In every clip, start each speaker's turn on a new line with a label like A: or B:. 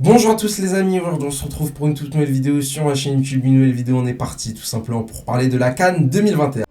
A: Bonjour à tous les amis, aujourd'hui on se retrouve pour une toute nouvelle vidéo sur ma chaîne YouTube, une nouvelle vidéo, on est parti tout simplement pour parler de la CAN 2021.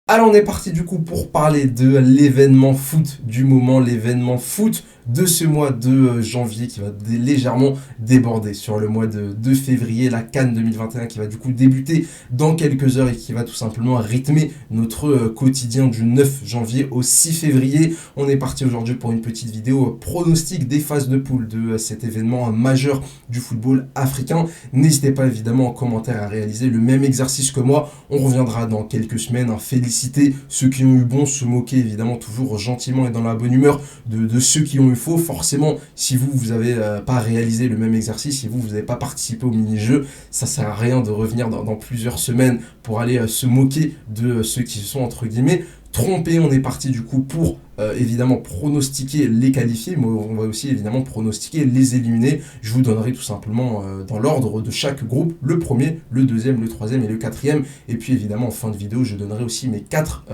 A: Alors on est parti du coup pour parler de l'événement foot du moment, l'événement foot de ce mois de janvier qui va légèrement déborder sur le mois de février, la CAN 2021 qui va du coup débuter dans quelques heures et qui va tout simplement rythmer notre quotidien du 9 janvier au 6 février. On est parti aujourd'hui pour une petite vidéo pronostic des phases de poule de cet événement majeur du football africain. N'hésitez pas évidemment en commentaire à réaliser le même exercice que moi. On reviendra dans quelques semaines, féliciter ceux qui ont eu bon, se moquer évidemment toujours gentiment et dans la bonne humeur de ceux qui ont eu faux. Forcément, si vous n'avez pas réalisé le même exercice, si vous n'avez pas participé au mini-jeu, ça sert à rien de revenir dans plusieurs semaines pour aller se moquer de ceux qui se sont entre guillemets trompés. On est parti du coup pour évidemment pronostiquer les qualifiés, mais on va aussi évidemment pronostiquer les éliminés. Je vous donnerai tout simplement dans l'ordre de chaque groupe le premier, le deuxième, le troisième et le quatrième. Et puis évidemment en fin de vidéo, je donnerai aussi mes 4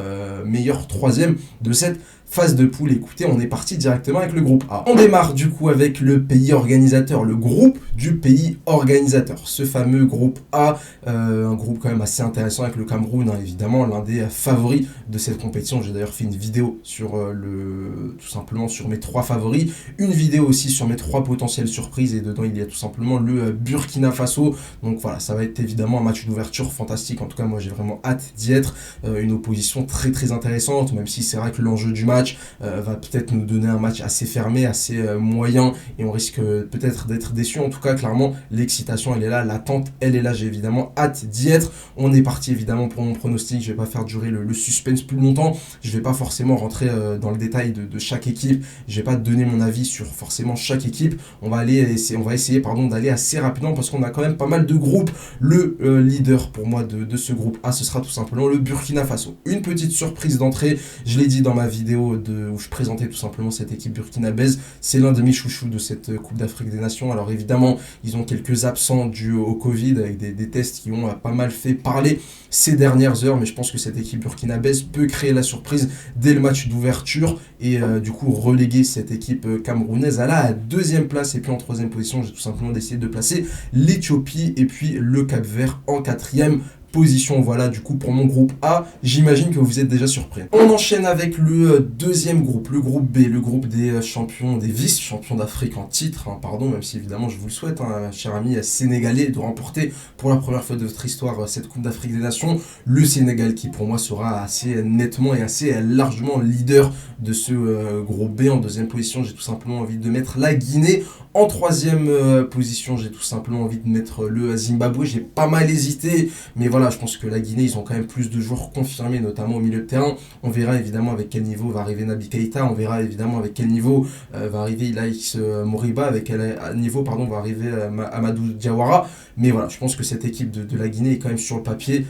A: meilleurs troisièmes de cette phase de poule. Écoutez, on est parti directement avec le groupe A. On démarre du coup avec le pays organisateur, le groupe du pays organisateur. Ce fameux groupe A, un groupe quand même assez intéressant avec le Cameroun, hein, évidemment, l'un des favoris de cette compétition. J'ai d'ailleurs fait une vidéo sur tout simplement sur mes 3 favoris, une vidéo aussi sur mes 3 potentielles surprises et dedans il y a tout simplement le Burkina Faso. Donc voilà, ça va être évidemment un match d'ouverture fantastique. En tout cas, moi j'ai vraiment hâte d'y être. Une opposition très très intéressante, même si c'est vrai que l'enjeu du match va peut-être nous donner un match assez fermé, assez moyen, et on risque peut-être d'être déçu. En tout cas, clairement, l'excitation elle est là, l'attente elle est là. J'ai évidemment hâte d'y être. On est parti évidemment pour mon pronostic. Je vais pas faire durer le suspense plus longtemps. Je vais pas forcément rentrer dans le détail de chaque équipe. Je vais pas donner mon avis sur forcément chaque équipe. On va essayer d'aller assez rapidement parce qu'on a quand même pas mal de groupes. Le leader pour moi de ce groupe A, ce sera tout simplement le Burkina Faso. Une petite surprise d'entrée, je l'ai dit dans ma vidéo où je présentais tout simplement cette équipe burkinabèse. C'est l'un de mes chouchous de cette Coupe d'Afrique des Nations. Alors évidemment, ils ont quelques absents dus au Covid avec des tests qui ont pas mal fait parler ces dernières heures, mais je pense que cette équipe burkinabèse peut créer la surprise dès le match d'ouverture et du coup reléguer cette équipe camerounaise à la deuxième place. Et puis en troisième position, j'ai tout simplement décidé de placer l'Éthiopie et puis le Cap-Vert en quatrième position. Voilà du coup pour mon groupe A. J'imagine que vous êtes déjà surpris. On enchaîne avec le deuxième groupe, le groupe B, le groupe des champions, des vice-champions d'Afrique en titre, hein, pardon, même si évidemment je vous le souhaite, hein, cher ami sénégalais, de remporter pour la première fois de votre histoire cette Coupe d'Afrique des Nations. Le Sénégal qui pour moi sera assez nettement et assez largement leader de ce groupe B. En deuxième position, j'ai tout simplement envie de mettre la Guinée. En troisième position, j'ai tout simplement envie de mettre le Zimbabwe. J'ai pas mal hésité, mais voilà, je pense que la Guinée, ils ont quand même plus de joueurs confirmés, notamment au milieu de terrain. On verra évidemment avec quel niveau va arriver Naby Keïta. On verra évidemment avec quel niveau va arriver Ilaix Moriba, avec quel niveau va arriver Amadou Diawara. Mais voilà, je pense que cette équipe de la Guinée est quand même sur le papier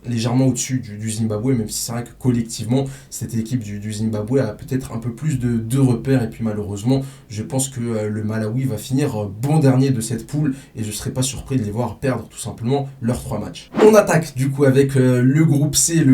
A: légèrement au-dessus du Zimbabwe, même si c'est vrai que collectivement, cette équipe du Zimbabwe a peut-être un peu plus de repères. Et puis malheureusement, je pense que le Malawi va finir bon dernier de cette poule et je ne serais pas surpris de les voir perdre tout simplement leurs 3 matchs. On attaque du coup avec le groupe C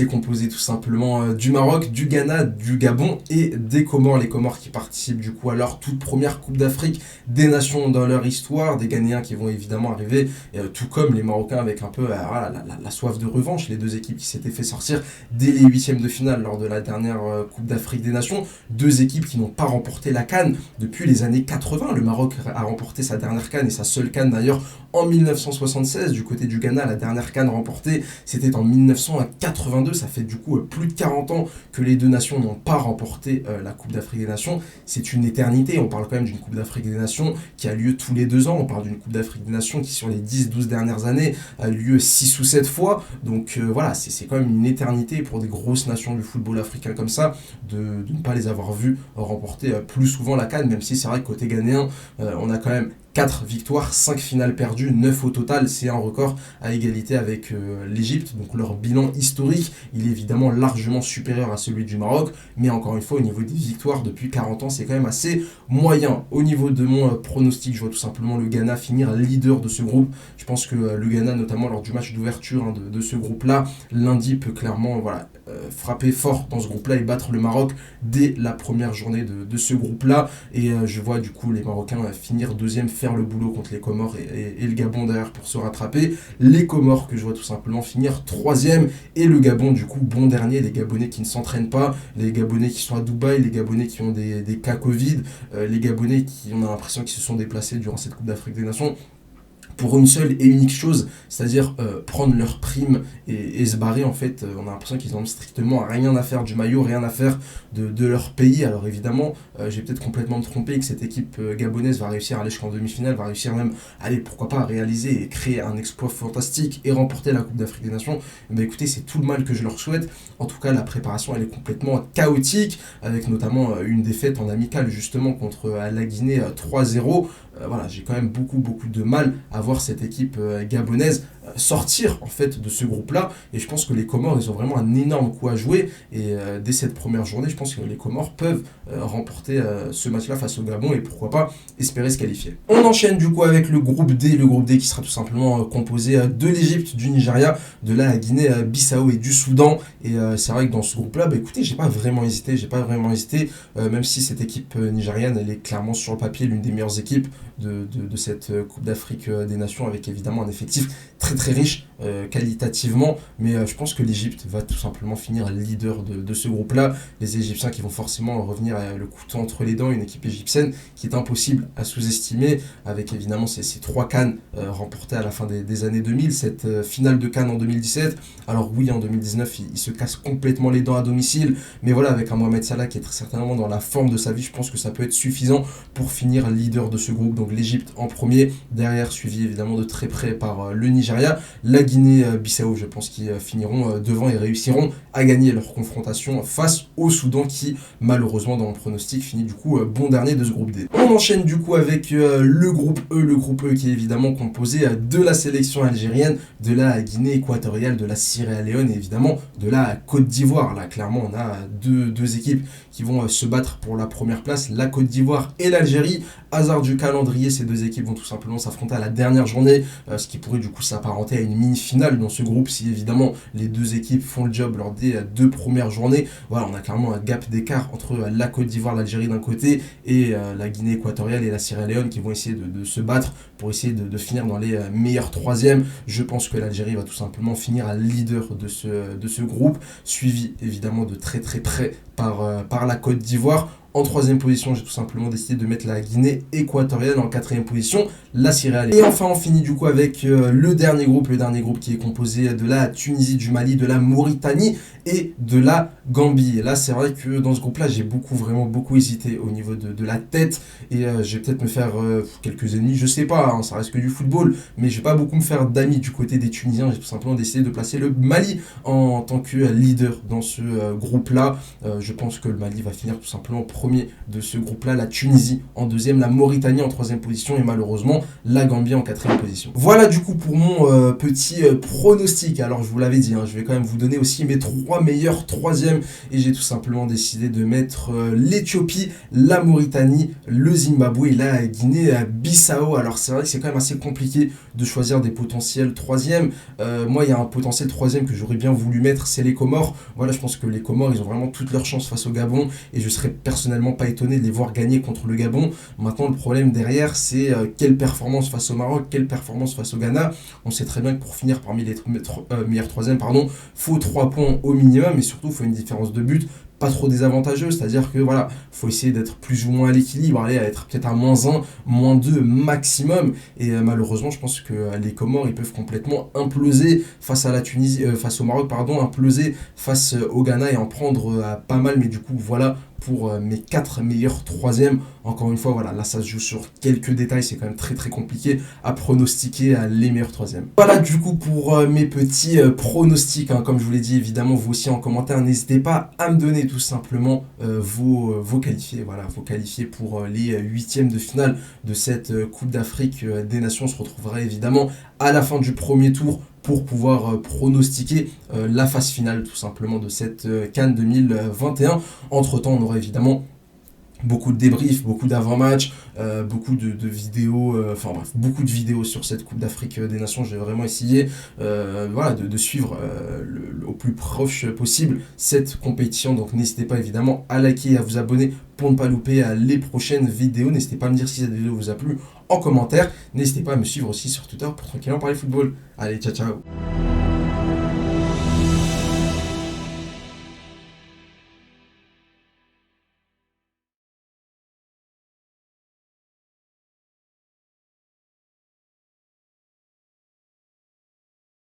A: composé tout simplement du Maroc, du Ghana, du Gabon et des Comores. Les Comores qui participent du coup à leur toute première Coupe d'Afrique des Nations dans leur histoire, des Ghanéens qui vont évidemment arriver, tout comme les Marocains avec un peu la soif de revanche. Les deux équipes qui s'étaient fait sortir dès les huitièmes de finale lors de la dernière Coupe d'Afrique des Nations. Deux équipes qui n'ont pas remporté la CAN depuis les années 80. Le Maroc a remporté sa dernière CAN et sa seule CAN d'ailleurs en 1976. Du côté du Ghana, la dernière CAN remportée, c'était en 1982. Ça fait du coup plus de 40 ans que les deux nations n'ont pas remporté la Coupe d'Afrique des Nations. C'est une éternité. On parle quand même d'une Coupe d'Afrique des Nations qui a lieu tous les 2 ans. On parle d'une Coupe d'Afrique des Nations qui, sur les 10-12 dernières années, a lieu 6 ou 7 fois. Donc voilà, c'est quand même une éternité pour des grosses nations du football africain comme ça, de ne pas les avoir vues remporter plus souvent la CAN, même si c'est vrai que côté ghanéen, on a quand même 4 victoires, 5 finales perdues, 9 au total, c'est un record à égalité avec l'Égypte, donc leur bilan historique, il est évidemment largement supérieur à celui du Maroc, mais encore une fois, au niveau des victoires depuis 40 ans, c'est quand même assez moyen. Au niveau de mon pronostic, je vois tout simplement le Ghana finir leader de ce groupe. Je pense que le Ghana, notamment lors du match d'ouverture de ce groupe-là, lundi peut clairement frapper fort dans ce groupe-là et battre le Maroc dès la première journée de ce groupe-là. Et je vois du coup les Marocains finir deuxième, faire le boulot contre les Comores et le Gabon derrière pour se rattraper. Les Comores que je vois tout simplement finir troisième et le Gabon du coup bon dernier. Les Gabonais qui ne s'entraînent pas, les Gabonais qui sont à Dubaï, les Gabonais qui ont des cas Covid, les Gabonais qui on a l'impression qu'ils se sont déplacés durant cette Coupe d'Afrique des Nations pour une seule et unique chose, c'est-à-dire prendre leur prime et se barrer. En fait, on a l'impression qu'ils n'ont strictement rien à faire du maillot, rien à faire de leur pays. Alors évidemment, j'ai peut-être complètement me trompé que cette équipe gabonaise va réussir à aller jusqu'en demi-finale, va réussir même, allez, pourquoi pas, à réaliser et créer un exploit fantastique et remporter la Coupe d'Afrique des Nations. Mais écoutez, c'est tout le mal que je leur souhaite. En tout cas, la préparation, elle est complètement chaotique, avec notamment une défaite en amical justement contre la Guinée 3-0. Voilà, j'ai quand même beaucoup de mal à voir cette équipe gabonaise sortir en fait de ce groupe-là, et je pense que les Comores ils ont vraiment un énorme coup à jouer, et dès cette première journée je pense que les Comores peuvent remporter ce match-là face au Gabon et pourquoi pas espérer se qualifier. On enchaîne du coup avec le groupe D qui sera tout simplement composé de l'Égypte, du Nigeria, de la Guinée-Bissau et du Soudan, et c'est vrai que dans ce groupe-là, écoutez, j'ai pas vraiment hésité, même si cette équipe nigériane elle est clairement sur le papier l'une des meilleures équipes de cette Coupe d'Afrique des Nations, avec évidemment un effectif très riche qualitativement, mais je pense que l'Égypte va tout simplement finir leader de ce groupe-là. Les Égyptiens qui vont forcément revenir le couteau entre les dents, une équipe égyptienne qui est impossible à sous-estimer, avec évidemment ces 3 CAN remportés à la fin des années 2000, cette finale de CAN en 2017. Alors oui, en 2019, il se casse complètement les dents à domicile, mais voilà, avec un Mohamed Salah qui est très certainement dans la forme de sa vie, je pense que ça peut être suffisant pour finir leader de ce groupe. Donc l'Égypte en premier, derrière suivi évidemment de très près par le Nigeria, la Guinée-Bissau, je pense qu'ils finiront devant et réussiront à gagner leur confrontation face au Soudan qui malheureusement dans mon pronostic finit du coup bon dernier de ce groupe D. On enchaîne du coup avec le groupe E qui est évidemment composé de la sélection algérienne, de la Guinée équatoriale, de la Sierra Leone et évidemment de la Côte d'Ivoire. Là clairement on a deux équipes qui vont se battre pour la première place, la Côte d'Ivoire et l'Algérie. Hasard du calendrier, ces deux équipes vont tout simplement s'affronter à la dernière journée, ce qui pourrait du coup s'apparenter à une mini-finale dans ce groupe si évidemment les deux équipes font le job lors des 2 premières journées. Voilà, on a clairement un gap d'écart entre la Côte d'Ivoire, l'Algérie d'un côté et la Guinée équatoriale et la Sierra Leone qui vont essayer de se battre pour essayer de finir dans les meilleurs troisièmes. Je pense que l'Algérie va tout simplement finir à leader de ce groupe, suivi évidemment de très près par la Côte d'Ivoire. En 3e position, j'ai tout simplement décidé de mettre la Guinée équatoriale. En 4e position, la Sierra Leone. Et enfin, on finit du coup avec le dernier groupe qui est composé de la Tunisie, du Mali, de la Mauritanie et de la Gambie. Et là, c'est vrai que dans ce groupe-là, j'ai vraiment beaucoup hésité au niveau de la tête, et je vais peut-être me faire quelques ennemis, je sais pas, ça reste que du football, mais je vais pas beaucoup me faire d'amis du côté des Tunisiens. J'ai tout simplement décidé de placer le Mali en tant que leader dans ce groupe-là. Je pense que le Mali va finir tout simplement premier de ce groupe-là, la Tunisie en 2e, la Mauritanie en 3e position et malheureusement la Gambie en 4e position. Voilà du coup pour mon petit pronostic. Alors je vous l'avais dit, je vais quand même vous donner aussi mes 3 meilleurs 3e, et j'ai tout simplement décidé de mettre l'Éthiopie, la Mauritanie, le Zimbabwe et la Guinée-Bissau. Alors c'est vrai que c'est quand même assez compliqué de choisir des potentiels 3e. Moi il y a un potentiel 3e que j'aurais bien voulu mettre, c'est les Comores. Voilà, je pense que les Comores ils ont vraiment toutes leurs chances face au Gabon, et je serais personnellement pas étonné de les voir gagner contre le Gabon. Maintenant le problème derrière c'est quelle performance face au Maroc, quelle performance face au Ghana. On sait très bien que pour finir parmi les meilleurs 3e, faut 3 points au minimum, et surtout faut une différence de but pas trop désavantageuse, c'est-à-dire que voilà, faut essayer d'être plus ou moins à l'équilibre, aller à être peut-être à -1, -2 maximum, et malheureusement je pense que les Comores ils peuvent complètement imploser face à la Tunisie, face au Maroc imploser face au Ghana et en prendre pas mal, mais du coup voilà pour mes 4 meilleurs troisièmes. Encore une fois, voilà, là ça se joue sur quelques détails, c'est quand même très très compliqué à pronostiquer les meilleurs troisièmes. Voilà du coup pour mes petits pronostics, hein. Comme je vous l'ai dit, évidemment, vous aussi en commentaire, n'hésitez pas à me donner tout simplement vos qualifiés, voilà, vos qualifiés pour les huitièmes de finale de cette Coupe d'Afrique des Nations. On se retrouvera évidemment à la fin du premier tour pour pouvoir pronostiquer la phase finale tout simplement de cette CAN 2021. Entre temps, on aura évidemment beaucoup de débriefs, beaucoup d'avant-matchs, beaucoup de vidéos, enfin bref, beaucoup de vidéos sur cette Coupe d'Afrique des Nations. J'ai vraiment essayé voilà, de suivre au plus proche possible cette compétition. Donc n'hésitez pas évidemment à liker et à vous abonner pour ne pas louper les prochaines vidéos. N'hésitez pas à me dire si cette vidéo vous a plu en commentaire. N'hésitez pas à me suivre aussi sur Twitter pour tranquillement parler football. Allez, ciao ciao.